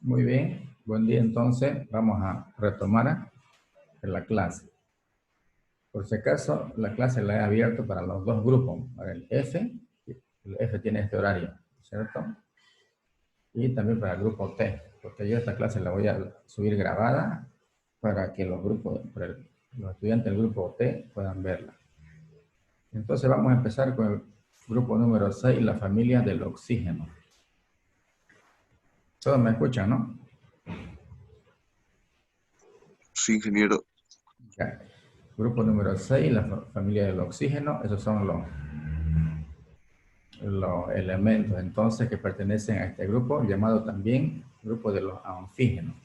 Muy bien, buen día entonces. Vamos a retomar la clase. Por si acaso, la clase la he abierto para los dos grupos, para el F tiene este horario, ¿cierto? Y también para el grupo T, porque yo esta clase la voy a subir grabada para que los estudiantes del grupo T puedan verla. Entonces vamos a empezar con el grupo número 6, la familia del oxígeno. Todos me escuchan, ¿no? Sí, ingeniero. Ya. Grupo número 6, la familia del oxígeno. Esos son los elementos entonces que pertenecen a este grupo, llamado también grupo de los anfígenos.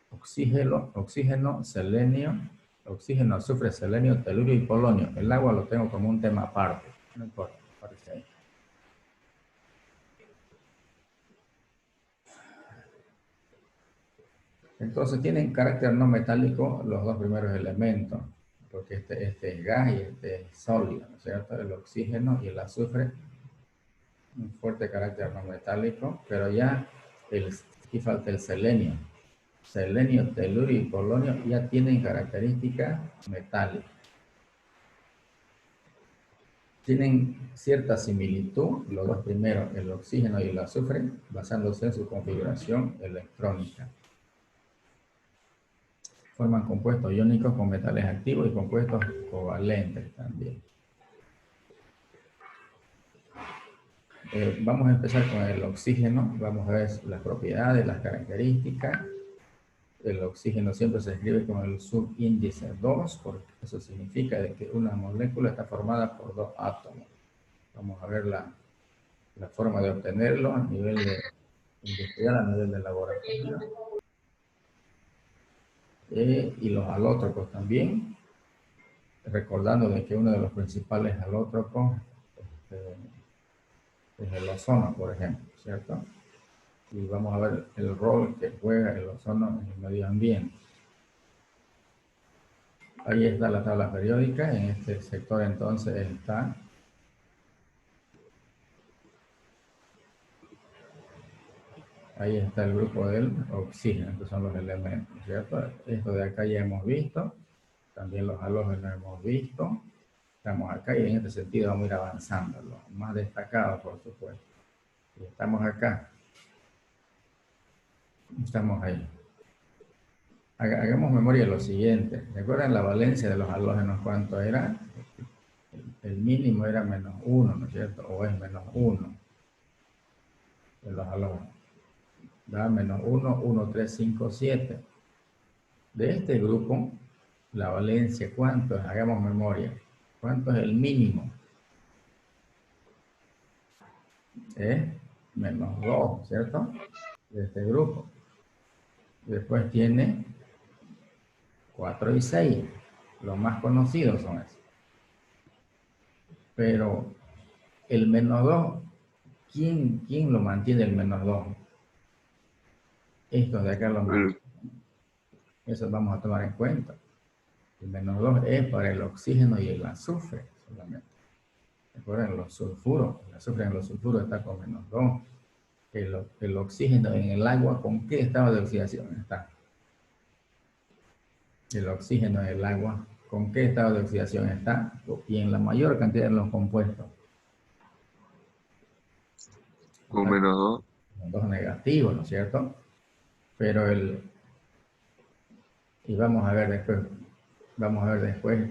Oxígeno, selenio, oxígeno, azufre, selenio, telurio y polonio. El agua lo tengo como un tema aparte, no importa, aparece ahí. Entonces tienen carácter no metálico los dos primeros elementos, porque este es gas y este es sólido, ¿no es cierto? El oxígeno y el azufre, un fuerte carácter no metálico, pero ya aquí falta el selenio. Selenio, telurio y polonio ya tienen características metálicas. Tienen cierta similitud, los dos primeros, el oxígeno y el azufre, basándose en su configuración electrónica. Forman compuestos iónicos con metales activos y compuestos covalentes también. Vamos a empezar con el oxígeno. Vamos a ver las propiedades, las características. El oxígeno siempre se escribe con el subíndice 2, porque eso significa de que una molécula está formada por dos átomos. Vamos a ver la forma de obtenerlo a nivel industrial, a nivel de laboratorio. Y los alótropos también, recordando de que uno de los principales alótropos es el ozono, por ejemplo, ¿cierto? Y vamos a ver el rol que juega el ozono en el medio ambiente. Ahí está la tabla periódica. En este sector entonces está ahí está el grupo del oxígeno, estos son los elementos, ¿cierto? Esto de acá ya hemos visto, también los halógenos hemos visto. Estamos acá y en este sentido vamos a ir avanzando, los más destacados, por supuesto. Y estamos acá. Estamos ahí. Hagamos memoria de lo siguiente. ¿Recuerdan la valencia de los halógenos cuánto era? El mínimo era -1, ¿no es cierto? O es -1 de los halógenos. Da -1, 1, 3, 5, 7. De este grupo, la valencia, ¿cuánto es? Hagamos memoria. ¿Cuánto es el mínimo? Es -2, ¿cierto? De este grupo. Después tiene 4 y 6. Los más conocidos son esos. Pero el -2, ¿quién lo mantiene el -2? Estos de acá lo mantienen. Eso vamos a tomar en cuenta. El -2 es para el oxígeno y el azufre solamente. Recuerden los sulfuros. El azufre en los sulfuros está con -2. El oxígeno en el agua, ¿con qué estado de oxidación está? El oxígeno en el agua, ¿con qué estado de oxidación está? Y en la mayor cantidad de los compuestos. Con -2. Con 2 negativos, ¿no es cierto? Pero y vamos a ver después,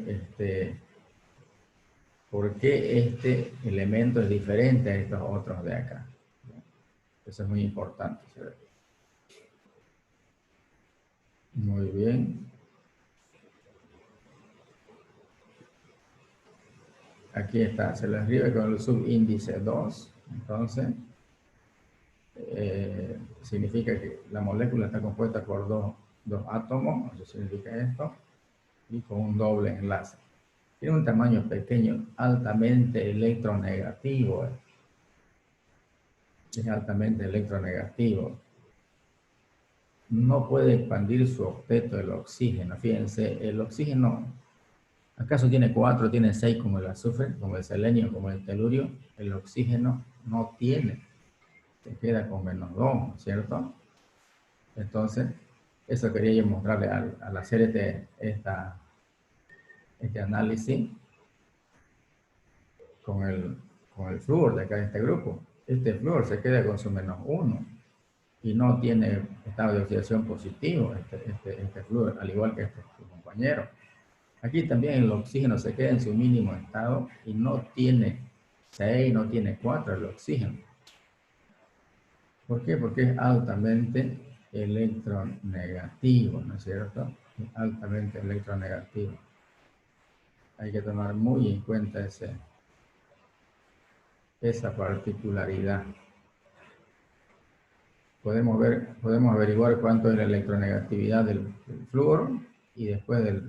por qué este elemento es diferente a estos otros de acá. Eso es muy importante, ¿cierto? Muy bien. Aquí está, se lo escribe con el subíndice 2. Entonces, significa que la molécula está compuesta por dos átomos, eso significa esto, y con un doble enlace. Tiene un tamaño pequeño, altamente electronegativo. Es altamente electronegativo. No puede expandir su octeto, el oxígeno. Fíjense, el oxígeno, ¿acaso tiene 4, tiene 6 como el azufre, como el selenio, como el telurio? El oxígeno no tiene. Se queda con -2, ¿cierto? Entonces, eso quería yo mostrarle al hacer este análisis con el flúor de acá de este grupo. Este flúor se queda con su -1 y no tiene estado de oxidación positivo, este flúor, al igual que su compañero. Aquí también el oxígeno se queda en su mínimo estado y no tiene 6, no tiene 4 el oxígeno. ¿Por qué? Porque es altamente electronegativo, ¿no es cierto? Es altamente electronegativo. Hay que tomar muy en cuenta esa particularidad. Podemos averiguar cuánto es la electronegatividad del flúor y después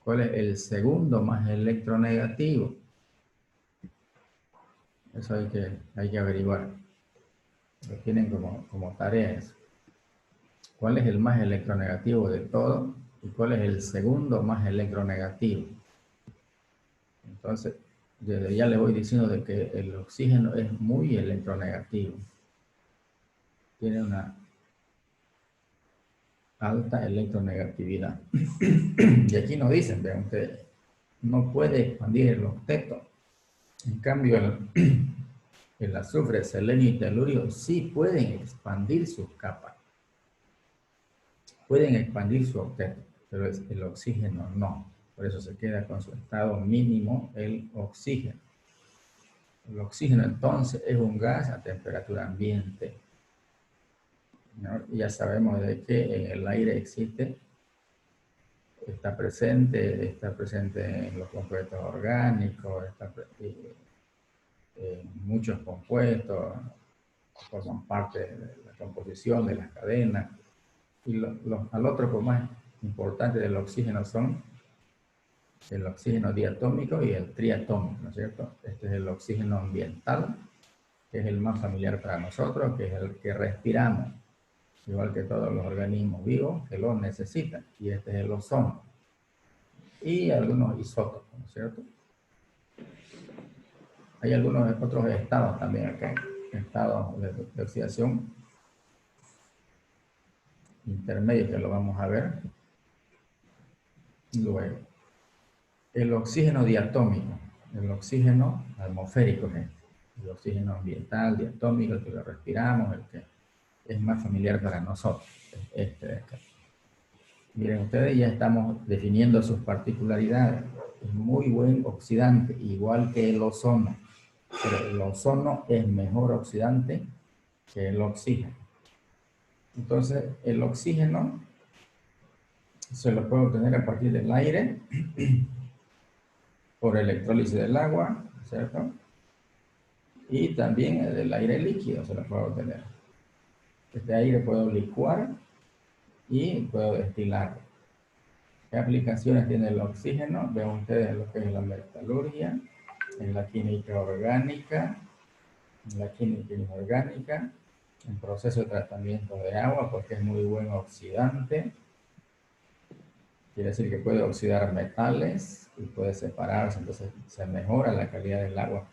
cuál es el segundo más electronegativo. Eso hay que averiguar. Lo tienen como tareas. ¿Cuál es el más electronegativo de todo? ¿Y cuál es el segundo más electronegativo? Entonces, desde ya le voy diciendo de que el oxígeno es muy electronegativo. Tiene una alta electronegatividad. Y aquí nos dicen, vean ustedes, no puede expandir el octeto. En cambio, el azufre, selenio y telurio sí pueden expandir sus capas. Pueden expandir su octeto, pero el oxígeno no. Por eso se queda con su estado mínimo el oxígeno. El oxígeno entonces es un gas a temperatura ambiente, ¿no? Ya sabemos de que en el aire está presente en los compuestos orgánicos, muchos compuestos forman parte de la composición de las cadenas. Y al otro pues, más importante del oxígeno son el oxígeno diatómico y el triatómico, ¿no es cierto? Este es el oxígeno ambiental, que es el más familiar para nosotros, que es el que respiramos, igual que todos los organismos vivos que lo necesitan, y este es el ozono. Y algunos isótopos, ¿no es cierto? Hay algunos otros estados también acá, estados de oxidación intermedios que lo vamos a ver luego. El oxígeno diatómico, el oxígeno atmosférico, el oxígeno ambiental, diatómico, el que lo respiramos, el que es más familiar para nosotros, este de acá. Miren ustedes, ya estamos definiendo sus particularidades. Es muy buen oxidante, igual que el ozono. Pero el ozono es mejor oxidante que el oxígeno. Entonces, el oxígeno se lo puede obtener a partir del aire, por electrólisis del agua, ¿cierto? Y también del aire líquido se lo puede obtener. Este aire puedo licuar y puedo destilar. ¿Qué aplicaciones tiene el oxígeno? Ven ustedes lo que es la metalurgia, en la química orgánica, en proceso de tratamiento de agua, porque es muy buen oxidante. Quiere decir que puede oxidar metales y puede separarse, entonces se mejora la calidad del agua.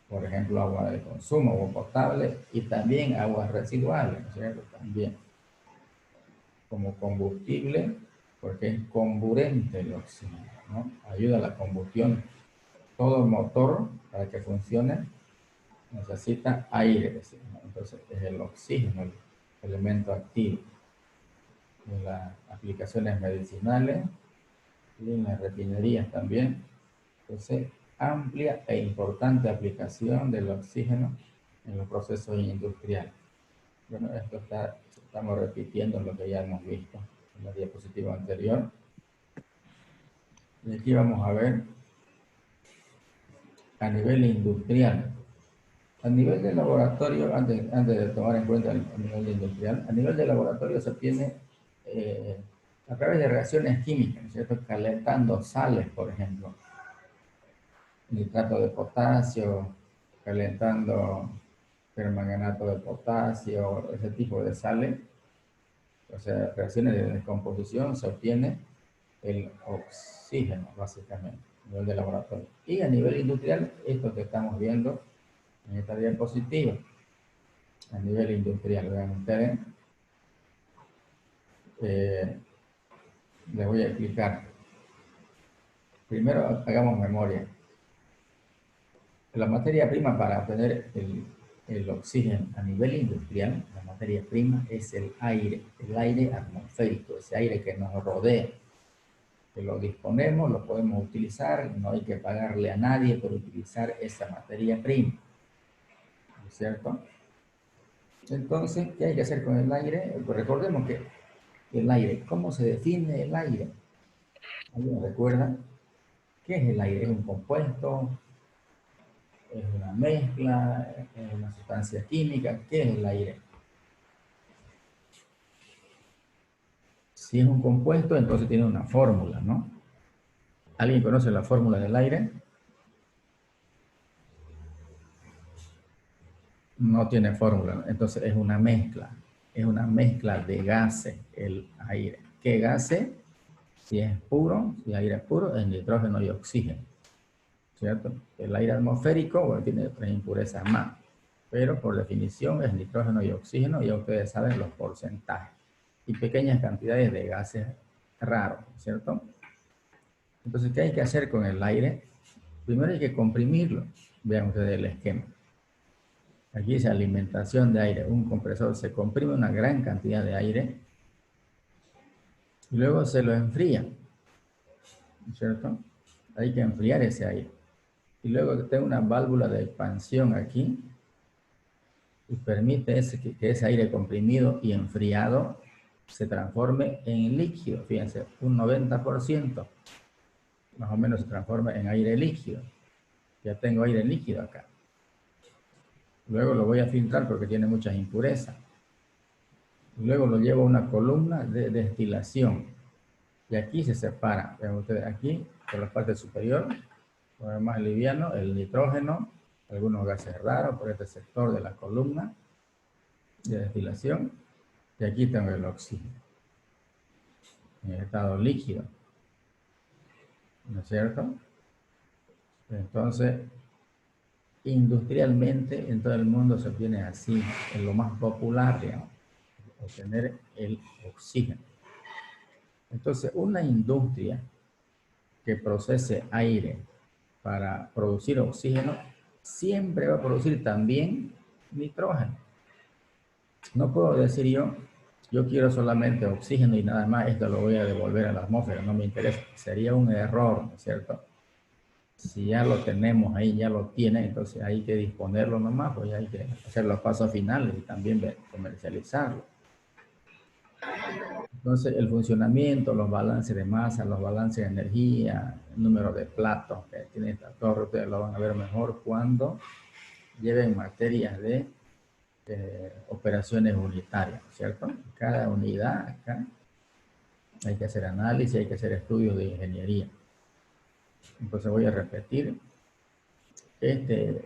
Por ejemplo, agua de consumo, agua potable y también aguas residuales, ¿no es cierto? También como combustible, porque es comburente el oxígeno, ¿no? Ayuda a la combustión. Todo motor, para que funcione, necesita aire, ¿no? Entonces es el oxígeno el elemento activo. En las aplicaciones medicinales y en las refinerías también. Entonces, amplia e importante aplicación del oxígeno en los procesos industriales. Bueno, estamos repitiendo lo que ya hemos visto en la diapositiva anterior. Y aquí vamos a ver a nivel industrial. A nivel de laboratorio, antes de tomar en cuenta el nivel de industrial, a nivel de laboratorio se obtiene a través de reacciones químicas, ¿cierto? Calentando sales, por ejemplo. Nitrato de potasio, calentando permanganato de potasio, ese tipo de sales. O sea, reacciones de descomposición se obtiene el oxígeno, básicamente, a nivel de laboratorio. Y a nivel industrial, esto que estamos viendo en esta diapositiva. a nivel industrial. Vean ustedes, les voy a explicar. Primero hagamos memoria. La materia prima para obtener el oxígeno a nivel industrial, la materia prima es el aire atmosférico, ese aire que nos rodea, que lo disponemos, lo podemos utilizar, no hay que pagarle a nadie por utilizar esa materia prima, ¿no es cierto? Entonces, ¿qué hay que hacer con el aire? Pues recordemos que el aire, ¿cómo se define el aire? ¿Alguien recuerda? ¿Qué es el aire? ¿Es un compuesto? ¿Es una mezcla? ¿Es una sustancia química? ¿Qué es el aire? Si es un compuesto, entonces tiene una fórmula, ¿no? ¿Alguien conoce la fórmula del aire? No tiene fórmula, entonces es una mezcla de gases, el aire. ¿Qué gases? Si es puro, si aire es puro, es nitrógeno y oxígeno, ¿cierto? El aire atmosférico, bueno, tiene 3 impurezas más, pero por definición es nitrógeno y oxígeno, ya ustedes saben los porcentajes, y pequeñas cantidades de gases raros, ¿cierto? Entonces, ¿qué hay que hacer con el aire? Primero hay que comprimirlo. Vean ustedes el esquema. Aquí dice alimentación de aire. Un compresor se comprime una gran cantidad de aire y luego se lo enfría, ¿cierto? Hay que enfriar ese aire. Y luego tengo una válvula de expansión aquí y permite que ese aire comprimido y enfriado se transforme en líquido. Fíjense, un 90% más o menos se transforma en aire líquido. Ya tengo aire líquido acá. Luego lo voy a filtrar porque tiene muchas impurezas. Luego lo llevo a una columna de destilación. Y aquí se separa, vean ustedes aquí, por la parte superior, por el más liviano, el nitrógeno, algunos gases raros por este sector de la columna de destilación. Y aquí tengo el oxígeno, en estado líquido. ¿No es cierto? Entonces, industrialmente en todo el mundo se obtiene así, en lo más popular, digamos, obtener el oxígeno. Entonces, una industria que procese aire para producir oxígeno, siempre va a producir también nitrógeno. No puedo decir yo quiero solamente oxígeno y nada más, esto lo voy a devolver a la atmósfera, no me interesa. Sería un error, ¿no es cierto? Si ya lo tenemos ahí, ya lo tiene, entonces hay que disponerlo nomás, pues hay que hacer los pasos finales y también comercializarlo. Entonces, el funcionamiento, los balances de masa, los balances de energía, el número de platos que tiene esta torre, ustedes lo van a ver mejor cuando lleven materias de operaciones unitarias, ¿cierto? Cada unidad acá hay que hacer análisis, hay que hacer estudios de ingeniería. Entonces voy a repetir. Este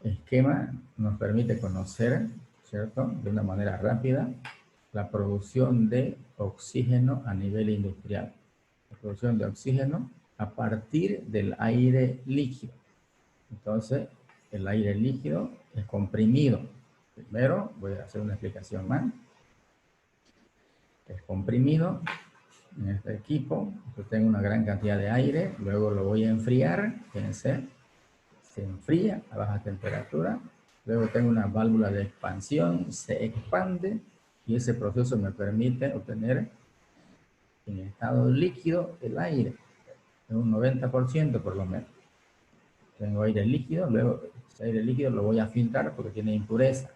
esquema nos permite conocer, ¿cierto?, de una manera rápida, la producción de oxígeno a nivel industrial. La producción de oxígeno a partir del aire líquido. Entonces, el aire líquido es comprimido. Primero, voy a hacer una explicación más. Es comprimido en este equipo. Yo tengo una gran cantidad de aire. Luego lo voy a enfriar. Fíjense. Se enfría a baja temperatura. Luego tengo una válvula de expansión. Se expande. Y ese proceso me permite obtener en estado líquido el aire. En un 90% por lo menos. Tengo aire líquido. Luego ese aire líquido lo voy a filtrar porque tiene impureza.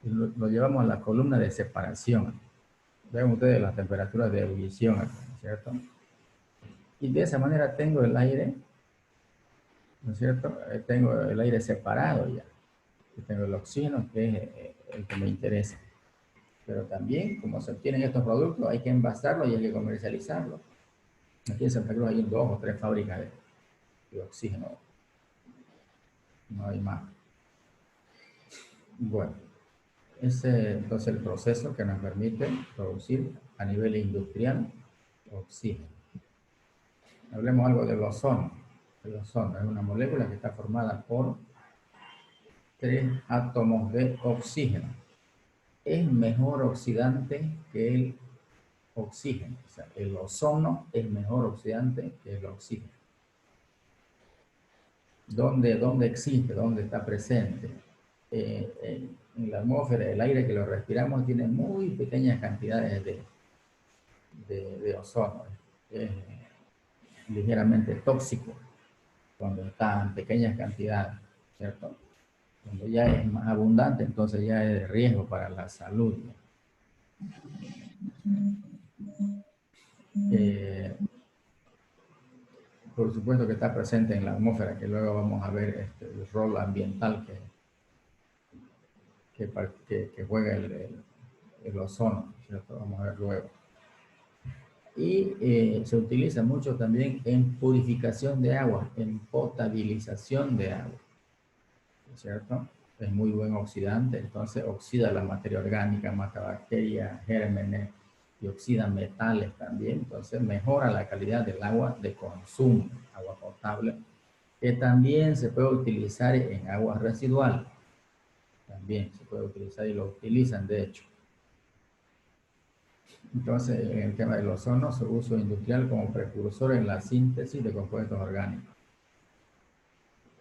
Y lo llevamos a la columna de separación. Vean ustedes las temperaturas de ebullición, ¿cierto? Y de esa manera tengo el aire, ¿no es cierto? Tengo el aire separado ya. Y tengo el oxígeno, que es el que me interesa. Pero también, como se obtienen estos productos, hay que envasarlos y hay que comercializarlos. Aquí en Santa Cruz hay 2 o 3 fábricas de oxígeno. No hay más. Bueno, ese es entonces el proceso que nos permite producir a nivel industrial oxígeno. Hablemos algo del ozono. El ozono es una molécula que está formada por 3 átomos de oxígeno. Es mejor oxidante que el oxígeno. O sea, el ozono es mejor oxidante que el oxígeno. ¿Dónde existe? ¿Dónde está presente? En la atmósfera, el aire que lo respiramos tiene muy pequeñas cantidades de ozono. Es ligeramente tóxico cuando está en pequeñas cantidades, ¿cierto? Cuando ya es más abundante, entonces ya es de riesgo para la salud. Por supuesto que está presente en la atmósfera, que luego vamos a ver el rol ambiental que juega el ozono, ¿cierto? Vamos a ver luego. Y se utiliza mucho también en purificación de agua, en potabilización de agua, ¿cierto? Es muy buen oxidante, entonces oxida la materia orgánica, mata bacterias, gérmenes y oxida metales también, entonces mejora la calidad del agua de consumo, agua potable, que también se puede utilizar en aguas residuales, también se puede utilizar y lo utilizan de hecho. Entonces, en el tema del ozono, su uso industrial como precursor en la síntesis de compuestos orgánicos.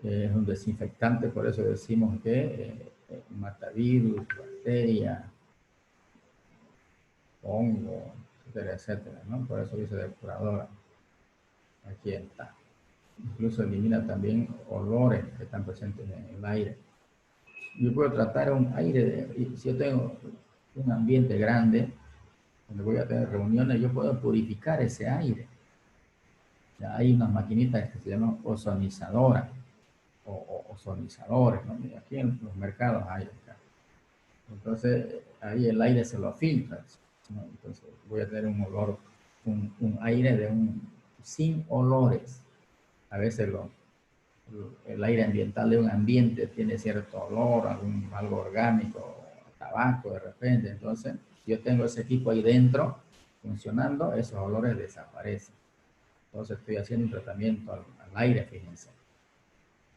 Es un desinfectante, por eso decimos que mata virus, bacterias, hongo, etcétera, etcétera, ¿no? Por eso dice depuradora. Aquí está. Incluso elimina también olores que están presentes en el aire. Yo puedo tratar un aire, si yo tengo un ambiente grande, donde voy a tener reuniones, yo puedo purificar ese aire. Ya hay unas maquinitas que se llaman ozonizadoras o ozonizadores, ¿no? Y aquí en los mercados hay acá. Entonces, ahí el aire se lo filtra, ¿no? Entonces, voy a tener un olor, un aire sin olores. A veces el aire ambiental de un ambiente tiene cierto olor, algo orgánico, tabaco de repente. Entonces, si yo tengo ese equipo ahí dentro funcionando, esos olores desaparecen. Entonces estoy haciendo un tratamiento al aire, fíjense,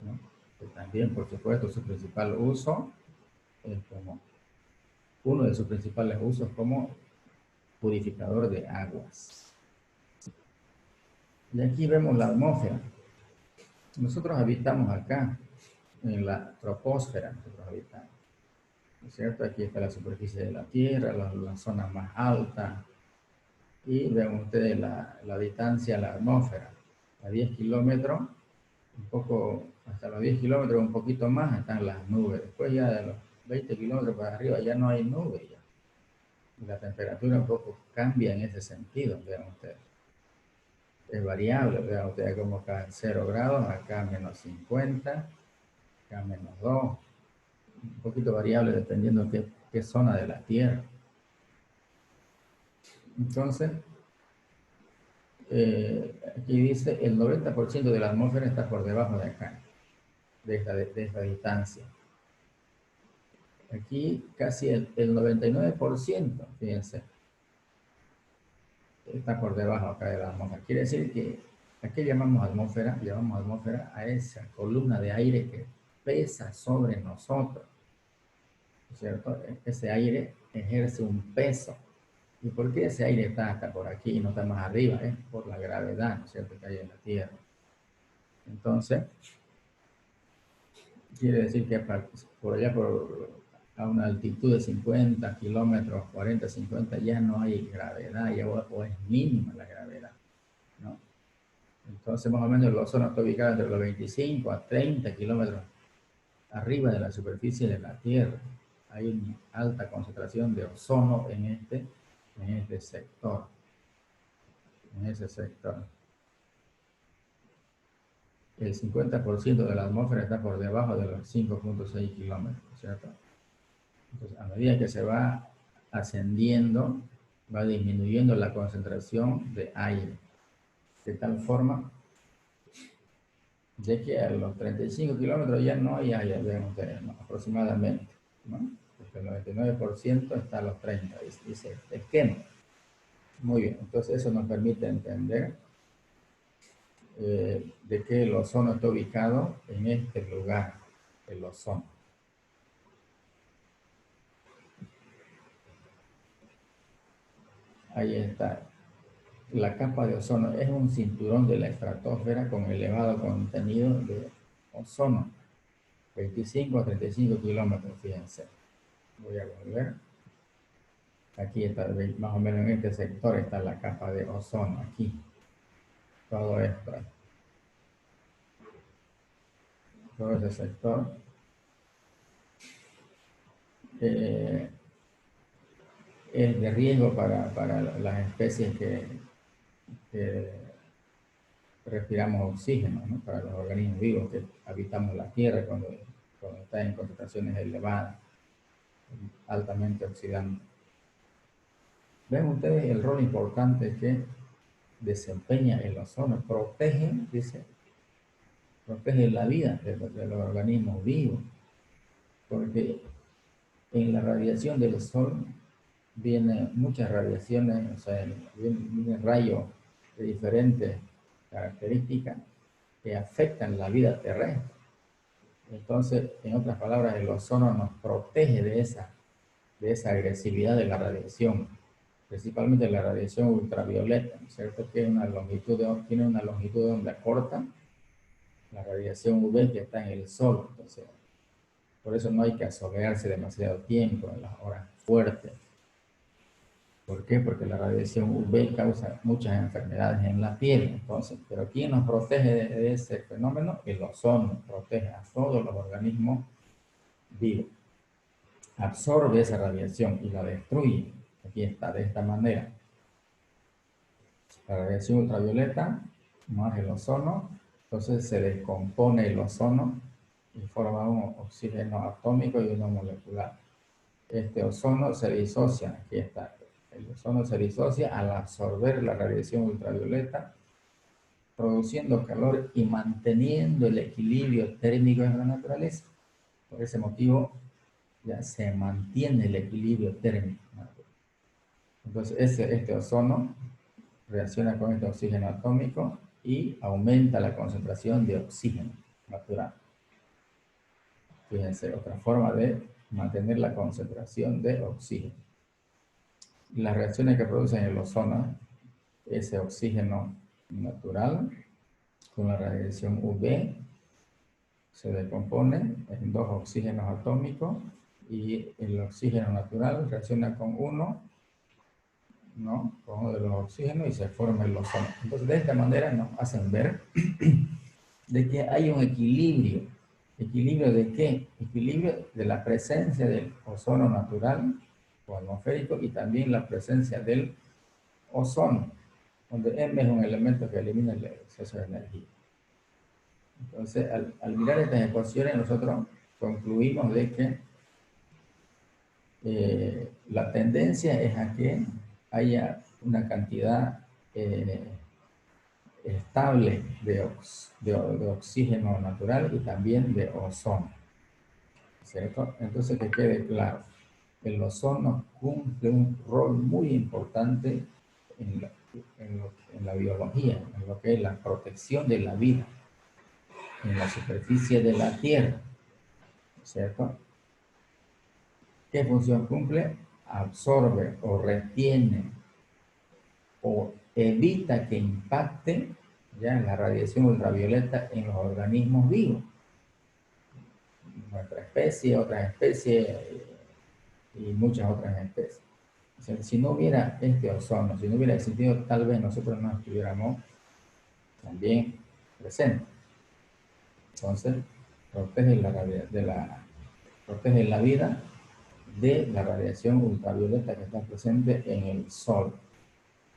¿no? Que también, por supuesto, su principal uso es como, uno de sus principales usos como purificador de aguas. Y aquí vemos la atmósfera. Nosotros habitamos acá, en la troposfera, nosotros habitamos, ¿no es cierto? Aquí está la superficie de la Tierra, la zona más alta, y ven ustedes la distancia a la atmósfera, a 10 kilómetros, un poco, hasta los 10 kilómetros, un poquito más, están las nubes. Después ya de los 20 kilómetros para arriba ya no hay nubes ya. Y la temperatura un poco cambia en ese sentido, vean ustedes. Es variable, vean ustedes como acá en 0 grados, acá menos 50, acá menos 2. Un poquito variable dependiendo de qué zona de la Tierra. Entonces, aquí dice el 90% de la atmósfera está por debajo de acá, de esta distancia. Aquí casi el 99%, fíjense, está por debajo acá de la atmósfera. Quiere decir que aquí llamamos atmósfera a esa columna de aire que pesa sobre nosotros, ¿cierto? Ese aire ejerce un peso. ¿Y por qué ese aire está hasta por aquí y no está más arriba? Es por la gravedad, ¿no es cierto?, que hay en la Tierra. Entonces, quiere decir que por allá, a una altitud de 50 kilómetros, 40, 50, ya no hay gravedad, o es mínima la gravedad, ¿no? Entonces, más o menos, el ozono está ubicado entre los 25 a 30 kilómetros arriba de la superficie de la Tierra. Hay una alta concentración de ozono en este sector, en ese sector. El 50% de la atmósfera está por debajo de los 5.6 kilómetros, ¿cierto? Entonces, a medida que se va ascendiendo, va disminuyendo la concentración de aire, de tal forma de que a los 35 kilómetros ya no hay aire, vean ustedes, ¿no?, aproximadamente, ¿no? Porque el 99% está a los 30, dice este esquema. Muy bien, entonces eso nos permite entender de que el ozono está ubicado en este lugar, el ozono. Ahí está. La capa de ozono es un cinturón de la estratosfera con elevado contenido de ozono. 25 a 35 kilómetros, fíjense. Voy a volver. Aquí está, más o menos en este sector está la capa de ozono, aquí. Todo esto. Todo ese sector. Es de riesgo para las especies que respiramos oxígeno, ¿no? Para los organismos vivos que habitamos la Tierra cuando está en concentraciones elevadas, altamente oxidante. Ven ustedes el rol importante que desempeña el ozono, protege, dice, protege la vida de los organismos vivos, porque en la radiación del sol vienen muchas radiaciones, o sea, vienen rayos de diferentes características que afectan la vida terrestre. Entonces, en otras palabras, el ozono nos protege de esa agresividad de la radiación, principalmente la radiación ultravioleta, ¿no es cierto? Que tiene una longitud de onda corta, la radiación UV que está en el sol. Entonces, por eso no hay que asolearse demasiado tiempo en las horas fuertes. ¿Por qué? Porque la radiación UV causa muchas enfermedades en la piel. Entonces, pero ¿quién nos protege de ese fenómeno? El ozono protege a todos los organismos vivos. Absorbe esa radiación y la destruye. Aquí está, de esta manera. La radiación ultravioleta más el ozono, entonces se descompone el ozono y forma un oxígeno atómico y uno molecular. Este ozono se disocia, aquí está, el ozono se disocia al absorber la radiación ultravioleta, produciendo calor y manteniendo el equilibrio térmico en la naturaleza. Por ese motivo ya se mantiene el equilibrio térmico. Entonces este ozono reacciona con este oxígeno atómico y aumenta la concentración de oxígeno natural. Fíjense, otra forma de mantener la concentración de oxígeno. Las reacciones que producen el ozono, ese oxígeno natural con la radiación UV, se decompone en dos oxígenos atómicos y el oxígeno natural reacciona con uno, ¿no? Con uno de los oxígenos y se forma el ozono. Entonces, de esta manera nos hacen ver de que hay un equilibrio. ¿Equilibrio de qué? Equilibrio de la presencia del ozono natural o atmosférico y también la presencia del ozono, donde M es un elemento que elimina el exceso de energía. Entonces, al mirar estas ecuaciones, nosotros concluimos de que la tendencia es a que haya una cantidad estable de oxígeno natural y también de ozono, ¿cierto? Entonces, que quede claro, el ozono cumple un rol muy importante en la biología, en lo que es la protección de la vida, en la superficie de la Tierra, ¿cierto? ¿Qué función cumple? Absorbe o retiene o evita que impacte ya la radiación ultravioleta en los organismos vivos. Nuestra especie, otras especies y muchas otras especies. O sea, si no hubiera este ozono, si no hubiera existido, tal vez nosotros no estuviéramos también presentes. Entonces, protege protege la vida de la radiación ultravioleta que está presente en el sol.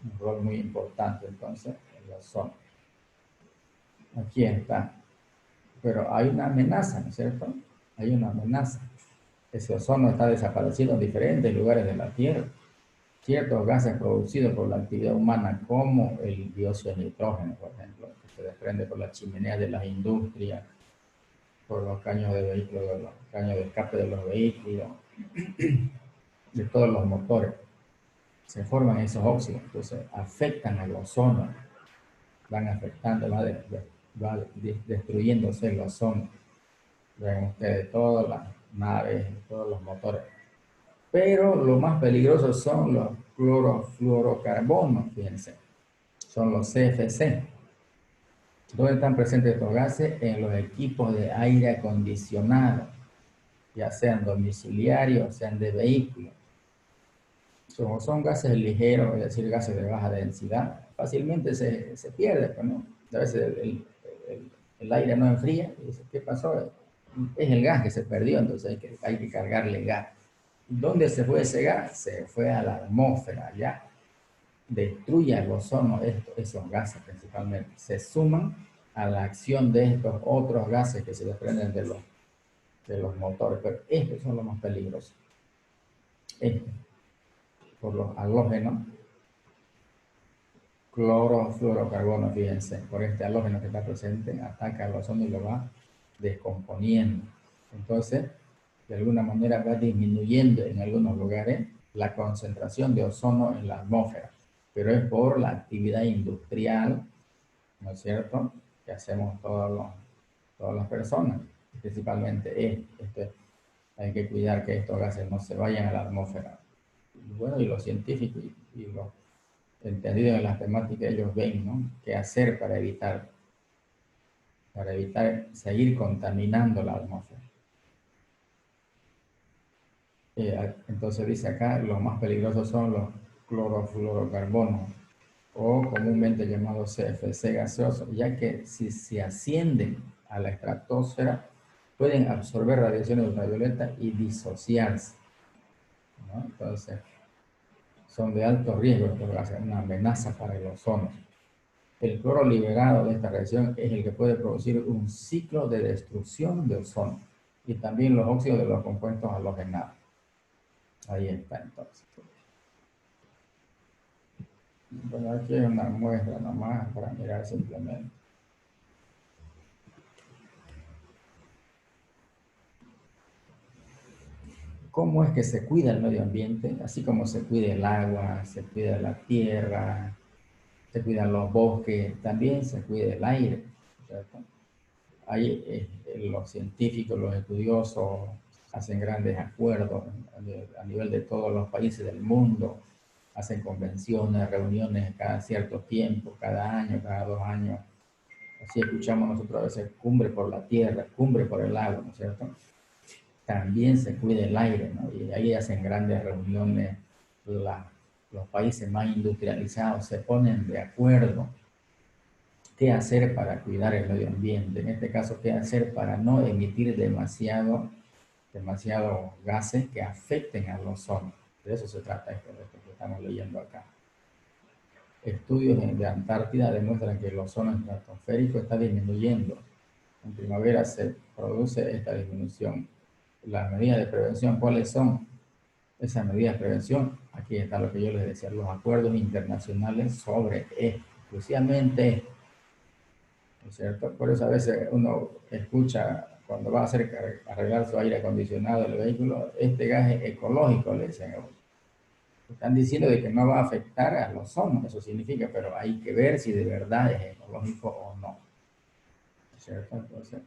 Un rol muy importante, entonces, el ozono. Aquí está. Pero hay una amenaza, ¿no es cierto? Hay una amenaza. Ese ozono está desapareciendo en diferentes lugares de la Tierra. Ciertos gases producidos por la actividad humana, como el dióxido de nitrógeno, por ejemplo, que se desprende por las chimeneas de las industrias, por los caños de vehículos, los caños de escape de los vehículos, de todos los motores. Se forman esos óxidos, entonces afectan al ozono, van afectando, va destruyéndose el ozono. Ven ustedes todas las naves, todos los motores. Pero lo más peligroso son clorofluorocarbonos, fíjense, son los CFC. ¿Dónde están presentes estos gases? En los equipos de aire acondicionado, ya sean domiciliarios, sean de vehículos. Como son gases ligeros, es decir, gases de baja densidad, fácilmente se pierde, pues, ¿no? A veces el aire no enfría, y dice, ¿qué pasó? Es el gas que se perdió, entonces hay que cargarle gas. ¿Dónde se fue ese gas? Se fue a la atmósfera, ya destruye el ozono, esos gases principalmente, se suman a la acción de estos otros gases que se desprenden de los motores, pero estos son los más peligrosos. Por los halógenos, clorofluorocarbono, fíjense, por este halógeno que está presente, ataca el ozono y lo va descomponiendo. Entonces, de alguna manera va disminuyendo en algunos lugares la concentración de ozono en la atmósfera, pero es por la actividad industrial, ¿no es cierto?, que hacemos todas las personas, principalmente hay que cuidar que estos gases no se vayan a la atmósfera. Y bueno, y los científicos y los entendidos en las temáticas, ellos ven, ¿no?, qué hacer para evitar seguir contaminando la atmósfera. Entonces dice acá, los más peligrosos son los clorofluorocarbonos, o comúnmente llamados CFC gaseosos, ya que si se ascienden a la estratosfera, pueden absorber radiaciones ultravioletas y disociarse, ¿no? Entonces, son de alto riesgo estos gases, una amenaza para el ozono. El cloro liberado de esta reacción es el que puede producir un ciclo de destrucción de ozono, y también los óxidos de los compuestos halogenados. Ahí está, entonces. Bueno, aquí hay una muestra nomás para mirar simplemente. ¿Cómo es que se cuida el medio ambiente? Así como se cuida el agua, se cuida la tierra, se cuidan los bosques, también se cuida el aire, ¿cierto? Ahí los científicos, los estudiosos hacen grandes acuerdos a nivel de todos los países del mundo, hacen convenciones, reuniones cada cierto tiempo, cada año, cada 2 años. Así escuchamos nosotros a veces cumbre por la tierra, cumbre por el agua, ¿no es cierto? También se cuida el aire, ¿no? Y ahí hacen grandes reuniones, los países más industrializados se ponen de acuerdo qué hacer para cuidar el medio ambiente, en este caso qué hacer para no emitir demasiados gases que afecten al ozono. De eso se trata esto que estamos leyendo acá. Estudios de Antártida demuestran que el ozono estratosférico está disminuyendo. En primavera se produce esta disminución. Las medidas de prevención, ¿cuáles son? Esas medidas de prevención, aquí está lo que yo les decía, los acuerdos internacionales sobre exclusivamente esto, ¿no es cierto? Por eso a veces uno escucha cuando va a arreglar su aire acondicionado del vehículo, este gas es ecológico, le dicen. Están diciendo de que no va a afectar al ozono, eso significa, pero hay que ver si de verdad es ecológico o no, ¿no es cierto? Entonces,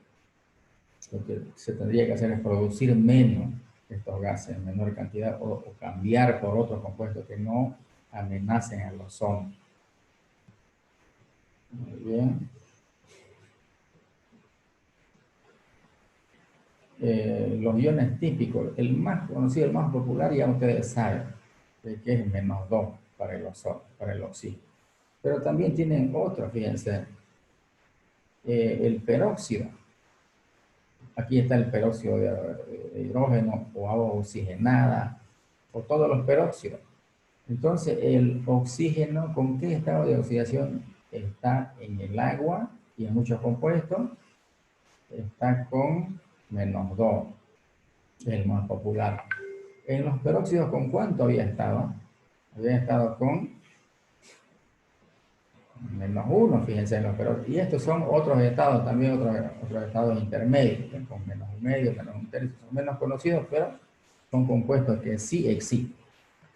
lo que se tendría que hacer es producir menos estos gases en menor cantidad o cambiar por otros compuestos que no amenacen al ozono. Muy bien. Los iones típicos, el más conocido, el más popular, ya ustedes saben, que es -2 para el ozono, para el oxígeno. Pero también tienen otros, fíjense, el peróxido. Aquí está el peróxido de hidrógeno o agua oxigenada, o todos los peróxidos. Entonces, el oxígeno, ¿con qué estado de oxidación está en el agua y en muchos compuestos? Está con -2, es el más popular. En los peróxidos, ¿con cuánto había estado? Había estado con -1, fíjense en los peróxidos. Y estos son otros estados, también otros estados intermedios, con -1,5, -1/3, son menos conocidos, pero son compuestos que sí existen.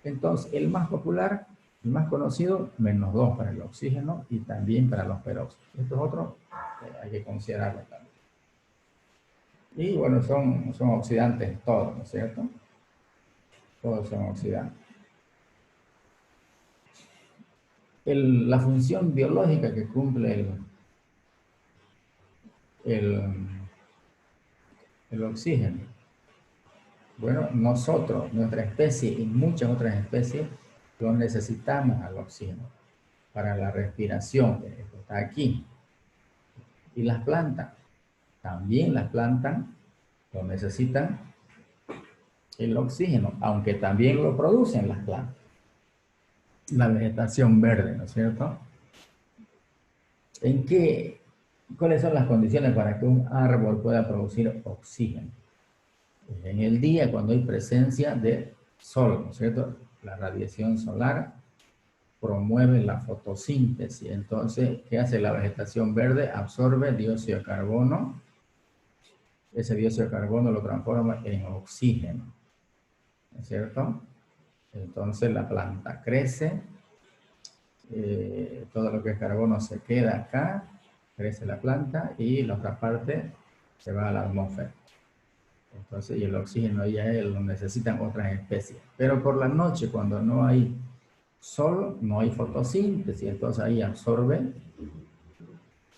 Entonces, el más popular, el más conocido, -2 para el oxígeno y también para los peróxidos. Estos otros hay que considerarlos también. Y bueno, son oxidantes todos, ¿no es cierto? Todos son oxidantes. La función biológica que cumple el oxígeno. Bueno, nosotros, nuestra especie y muchas otras especies, lo necesitamos al oxígeno para la respiración, que está aquí. Y las plantas, también las plantas lo necesitan el oxígeno, aunque también lo producen las plantas. La vegetación verde, ¿no es cierto? ¿Cuáles son las condiciones para que un árbol pueda producir oxígeno? En el día, cuando hay presencia de sol, ¿no es cierto? La radiación solar promueve la fotosíntesis. Entonces, ¿qué hace la vegetación verde? Absorbe dióxido de carbono. Ese dióxido de carbono lo transforma en oxígeno, ¿no es cierto? Entonces la planta crece, todo lo que es carbono se queda acá, crece la planta y la otra parte se va a la atmósfera. Entonces, y el oxígeno ya lo necesitan otras especies. Pero por la noche, cuando no hay sol, no hay fotosíntesis, entonces ahí absorbe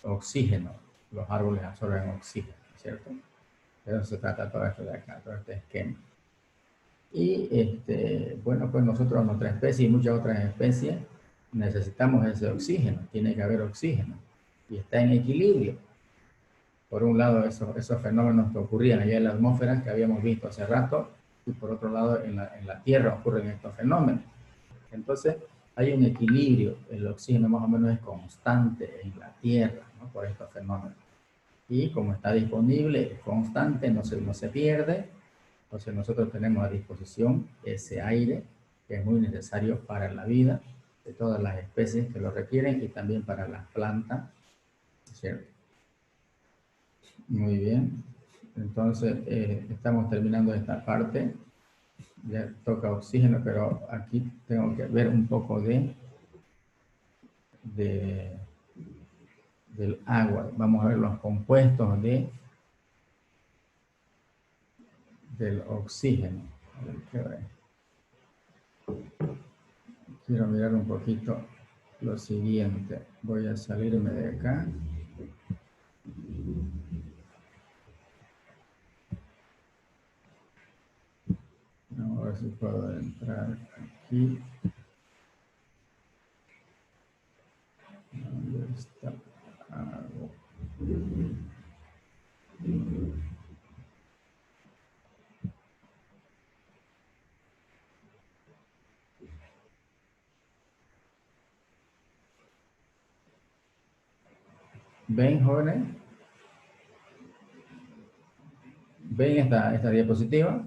oxígeno. Los árboles absorben oxígeno, ¿cierto? De eso se trata todo esto de acá, todo este esquema. Y bueno, pues nosotros, nuestra especie y muchas otras especies, necesitamos ese oxígeno, tiene que haber oxígeno. Y está en equilibrio. Por un lado, esos fenómenos que ocurrían allá en la atmósfera, que habíamos visto hace rato, y por otro lado, en la Tierra ocurren estos fenómenos. Entonces, hay un equilibrio, el oxígeno más o menos es constante en la Tierra, ¿no? Por estos fenómenos. Y como está disponible, es constante, no se pierde, entonces nosotros tenemos a disposición ese aire que es muy necesario para la vida de todas las especies que lo requieren y también para las plantas, ¿cierto? Muy bien. Entonces, estamos terminando esta parte. Ya toca oxígeno, pero aquí tengo que ver un poco del agua. Vamos a ver los compuestos del oxígeno. Quiero mirar un poquito lo siguiente. Voy a salirme de acá. Vamos a ver si puedo entrar aquí. ¿Dónde está? ¿Ven, jóvenes? ¿Ven esta diapositiva?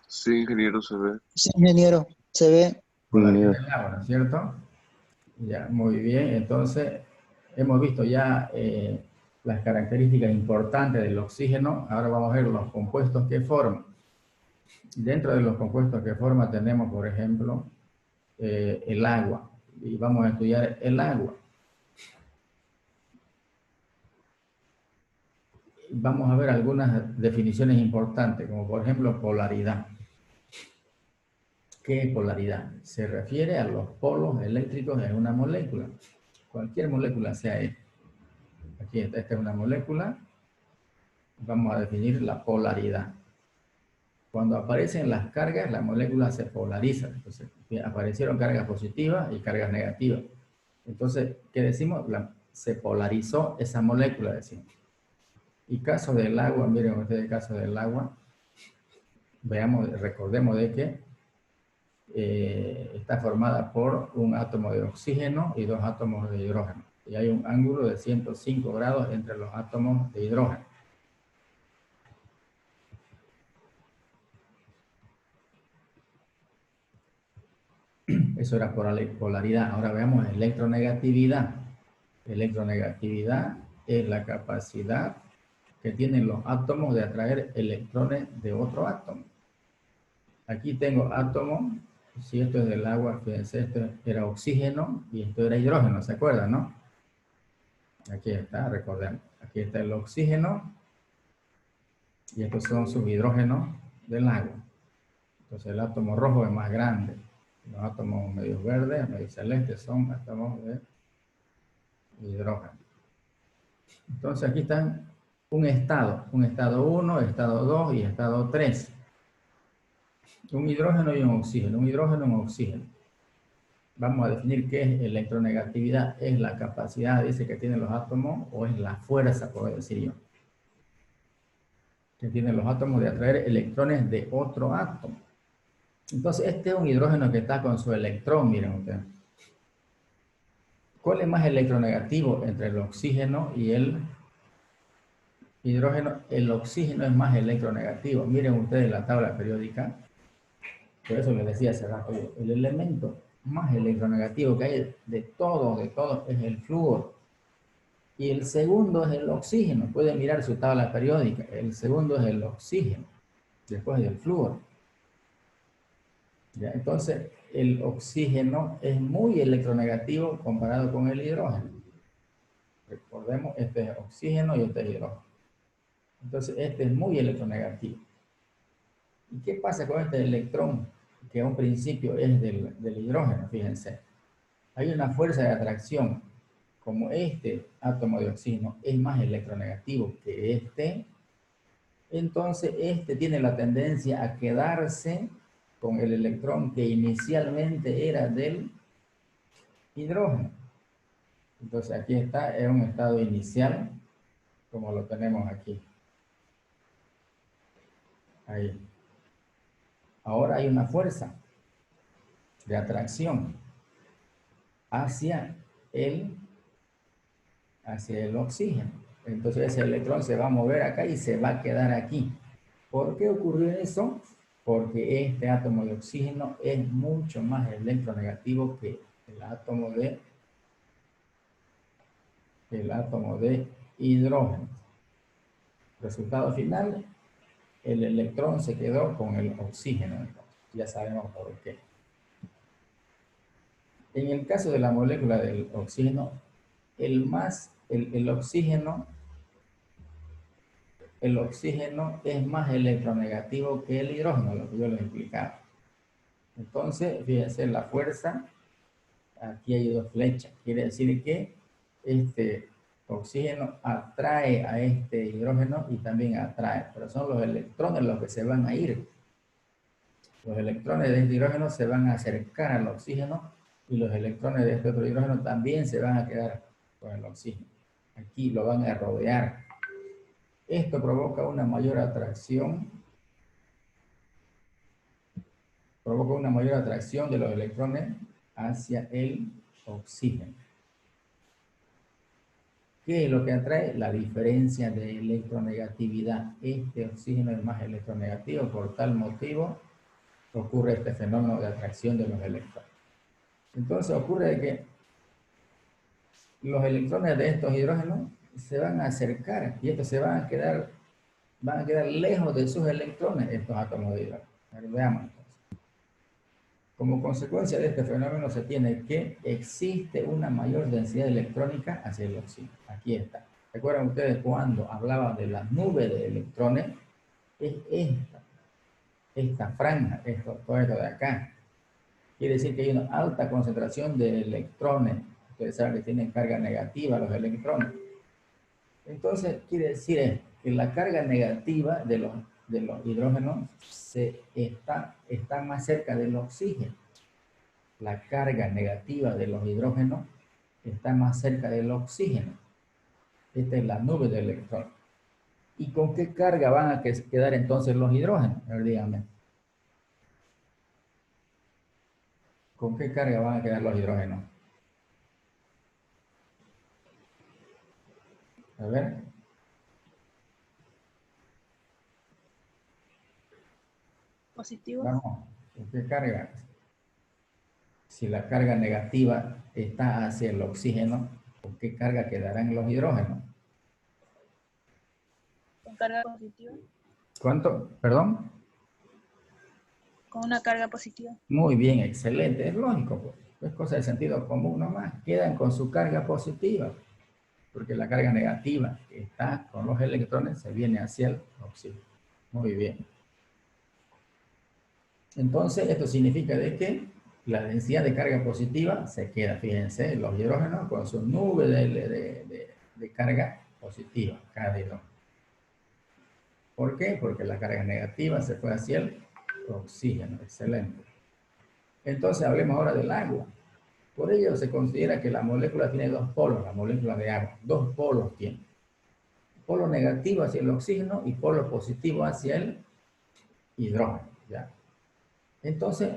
Sí, ingeniero, se ve. Sí, ingeniero, se ve. Polaridad del agua, ¿no es cierto? Ya, muy bien. Entonces, hemos visto ya las características importantes del oxígeno. Ahora vamos a ver los compuestos que forman. Dentro de los compuestos que forma tenemos, por ejemplo, el agua. Y vamos a estudiar el agua. Vamos a ver algunas definiciones importantes, como por ejemplo polaridad. ¿Qué es polaridad? Se refiere a los polos eléctricos en una molécula. Cualquier molécula sea esta. Aquí esta es una molécula. Vamos a definir la polaridad. Cuando aparecen las cargas, la molécula se polariza. Entonces, aparecieron cargas positivas y cargas negativas. Entonces, ¿qué decimos? Se polarizó esa molécula, decimos. Y caso del agua, miren ustedes el caso del agua. Veamos, recordemos de que está formada por un átomo de oxígeno y dos átomos de hidrógeno. Y hay un ángulo de 105 grados entre los átomos de hidrógeno. Eso era polaridad. Ahora veamos electronegatividad. Electronegatividad es la capacidad que tienen los átomos de atraer electrones de otro átomo. Aquí tengo átomos. Si esto es del agua, fíjense, esto era oxígeno y esto era hidrógeno, ¿se acuerdan, no? Aquí está, recordemos. Aquí está el oxígeno y estos son sus hidrógenos del agua. Entonces el átomo rojo es más grande. Los átomos medios verdes, medios celestes son átomos de hidrógeno. Entonces aquí están un estado 1, estado 2 y estado 3. Un hidrógeno y un oxígeno, un hidrógeno y un oxígeno. Vamos a definir qué es electronegatividad. Es la capacidad, dice, que tienen los átomos, o es la fuerza, puedo decir yo, que tienen los átomos de atraer electrones de otro átomo. Entonces, este es un hidrógeno que está con su electrón, miren ustedes. ¿Cuál es más electronegativo entre el oxígeno y el hidrógeno? El oxígeno es más electronegativo. Miren ustedes la tabla periódica. Por eso les decía hace rato, el elemento más electronegativo que hay de todo es el flúor. Y el segundo es el oxígeno. Pueden mirar su tabla periódica. El segundo es el oxígeno, después del flúor. ¿Ya? Entonces, el oxígeno es muy electronegativo comparado con el hidrógeno. Recordemos, este es oxígeno y este es hidrógeno. Entonces, este es muy electronegativo. ¿Y qué pasa con este electrón? Que a un principio es del hidrógeno, fíjense. Hay una fuerza de atracción. Como este átomo de oxígeno es más electronegativo que este, entonces este tiene la tendencia a quedarse con el electrón que inicialmente era del hidrógeno. Entonces aquí está, es un estado inicial, como lo tenemos aquí. Ahí. Ahora hay una fuerza de atracción hacia el oxígeno. Entonces ese electrón se va a mover acá y se va a quedar aquí. ¿Por qué ocurrió eso? Porque este átomo de oxígeno es mucho más electronegativo que el átomo de hidrógeno. Resultado final, el electrón se quedó con el oxígeno. Entonces, ya sabemos por qué. En el caso de la molécula del oxígeno, el oxígeno es más electronegativo que el hidrógeno, lo que yo les explicaba. Entonces, fíjense, la fuerza, aquí hay dos flechas. Quiere decir que este oxígeno atrae a este hidrógeno y también atrae, pero son los electrones los que se van a ir. Los electrones de este hidrógeno se van a acercar al oxígeno y los electrones de este otro hidrógeno también se van a quedar con el oxígeno. Aquí lo van a rodear. Esto provoca una mayor atracción. Provoca una mayor atracción de los electrones hacia el oxígeno. ¿Qué es lo que atrae? La diferencia de electronegatividad. Este oxígeno es más electronegativo, por tal motivo ocurre este fenómeno de atracción de los electrones. Entonces ocurre que los electrones de estos hidrógenos se van a acercar y estos se van a quedar lejos de sus electrones, estos átomos de hidrógeno. A ver, veamos. Como consecuencia de este fenómeno se tiene que existe una mayor densidad electrónica hacia el oxígeno. Aquí está. ¿Recuerdan ustedes cuando hablaba de la nube de electrones? Es esta franja, todo esto de acá. Quiere decir que hay una alta concentración de electrones. Ustedes saben que tienen carga negativa los electrones. Entonces, quiere decir que la carga negativa de los hidrógenos está más cerca del oxígeno. La carga negativa de los hidrógenos está más cerca del oxígeno. Esta es la nube de electrones. ¿Y con qué carga van a quedar entonces los hidrógenos? A ver, díganme. ¿Con qué carga van a quedar los hidrógenos? A ver. Positivo. Vamos. ¿Con qué carga? Si la carga negativa está hacia el oxígeno, ¿con qué carga quedarán los hidrógenos? Con carga positiva. ¿Cuánto? ¿Perdón? Con una carga positiva. Muy bien, excelente. Es lógico, pues. Es cosa de sentido común nomás. Quedan con su carga positiva, porque la carga negativa que está con los electrones se viene hacia el oxígeno. Muy bien. Entonces, esto significa de que La densidad de carga positiva se queda, fíjense, los hidrógenos con su nube de carga positiva, K2. ¿Por qué? Porque la carga negativa se fue hacia el oxígeno. Excelente. Entonces hablemos ahora del agua. Por ello se considera que la molécula tiene dos polos, la molécula de agua. Dos polos tiene. Polo negativo hacia el oxígeno y polo positivo hacia el hidrógeno. ¿Ya? Entonces,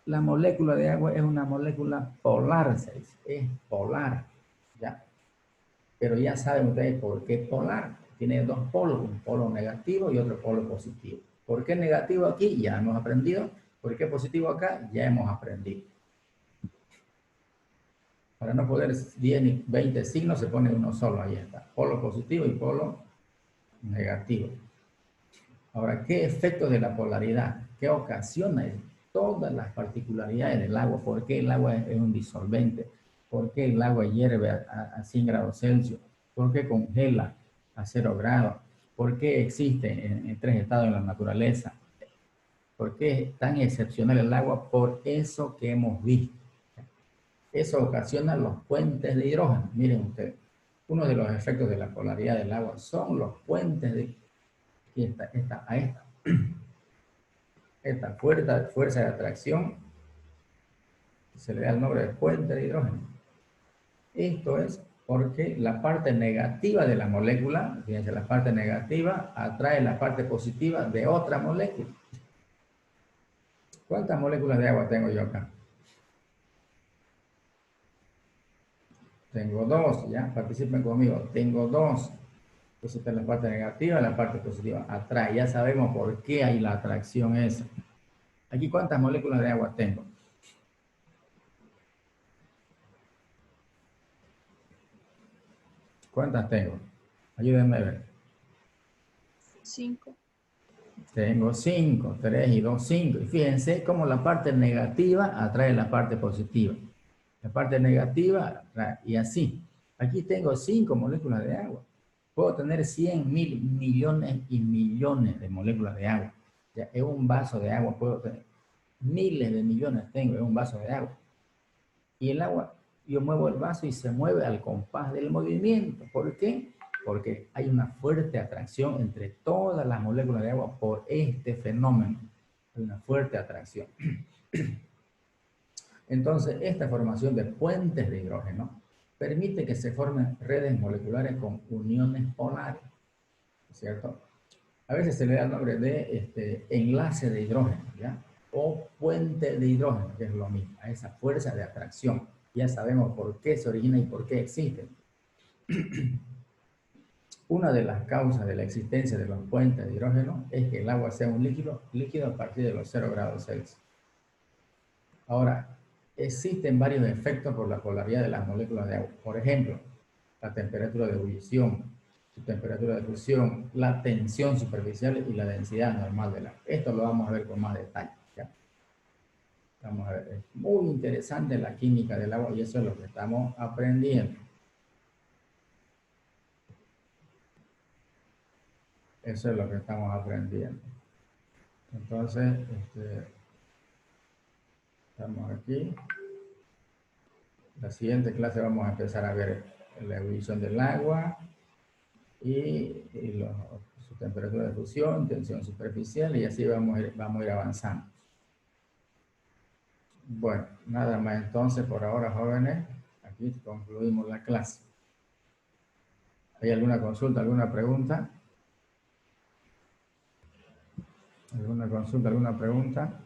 la molécula de agua es una molécula polar, se dice. Es polar. ¿Ya? Pero ya saben ustedes por qué polar. Tiene dos polos, un polo negativo y otro polo positivo. ¿Por qué negativo aquí? Ya hemos aprendido. ¿Por qué positivo acá? Ya hemos aprendido. Para no poder 10 ni 20 signos, se pone uno solo, ahí está. Polo positivo y polo negativo. Ahora, ¿qué efectos de la polaridad? ¿Qué ocasiona todas las particularidades del agua? ¿Por qué el agua es un disolvente? ¿Por qué el agua hierve a 100 grados Celsius? ¿Por qué congela a 0 grados? ¿Por qué existe en 3 estados en la naturaleza? ¿Por qué es tan excepcional el agua? Por eso que hemos visto. Eso ocasiona los puentes de hidrógeno. Miren ustedes, uno de los efectos de la polaridad del agua son los puentes de esta fuerza de atracción, se le da el nombre de puente de hidrógeno. Esto es porque la parte negativa de la molécula, fíjense, la parte negativa atrae la parte positiva de otra molécula. ¿Cuántas moléculas de agua tengo yo acá? Tengo dos, ya, participen conmigo. Tengo dos. Entonces está la parte negativa, la parte positiva. Atrae, ya sabemos por qué hay la atracción esa. Aquí, ¿cuántas moléculas de agua tengo? ¿Cuántas tengo? Ayúdenme a ver. 5. Tengo 5, 3 y 2, 5. Y fíjense cómo la parte negativa atrae la parte positiva. La parte negativa atrae, y así. Aquí tengo 5 moléculas de agua. Puedo tener 100, 1000, millones y millones de moléculas de agua. Ya, en un vaso de agua puedo tener miles de millones tengo en un vaso de agua. Y el agua, yo muevo el vaso y se mueve al compás del movimiento. ¿Por qué? Porque hay una fuerte atracción entre todas las moléculas de agua por este fenómeno. Hay una fuerte atracción. Entonces, esta formación de puentes de hidrógeno permite que se formen redes moleculares con uniones polares, ¿cierto? A veces se le da el nombre de enlace de hidrógeno, ¿ya? O puente de hidrógeno, que es lo mismo, a esa fuerza de atracción. Ya sabemos por qué se origina y por qué existe. Una de las causas de la existencia de los puentes de hidrógeno es que el agua sea un líquido a partir de los 0 grados Celsius. Ahora, existen varios efectos por la polaridad de las moléculas de agua. Por ejemplo, la temperatura de ebullición, su temperatura de fusión, la tensión superficial y la densidad normal del agua. Esto lo vamos a ver con más detalle, ¿ya? Vamos a ver, es muy interesante la química del agua y eso es lo que estamos aprendiendo. Eso es lo que estamos aprendiendo. Entonces, estamos aquí. La siguiente clase vamos a empezar a ver la ebullición del agua y su temperatura de fusión, tensión superficial y así vamos a ir avanzando. Bueno, nada más entonces por ahora, jóvenes. Aquí concluimos la clase. ¿Hay alguna consulta, alguna pregunta? ¿Alguna consulta, alguna pregunta?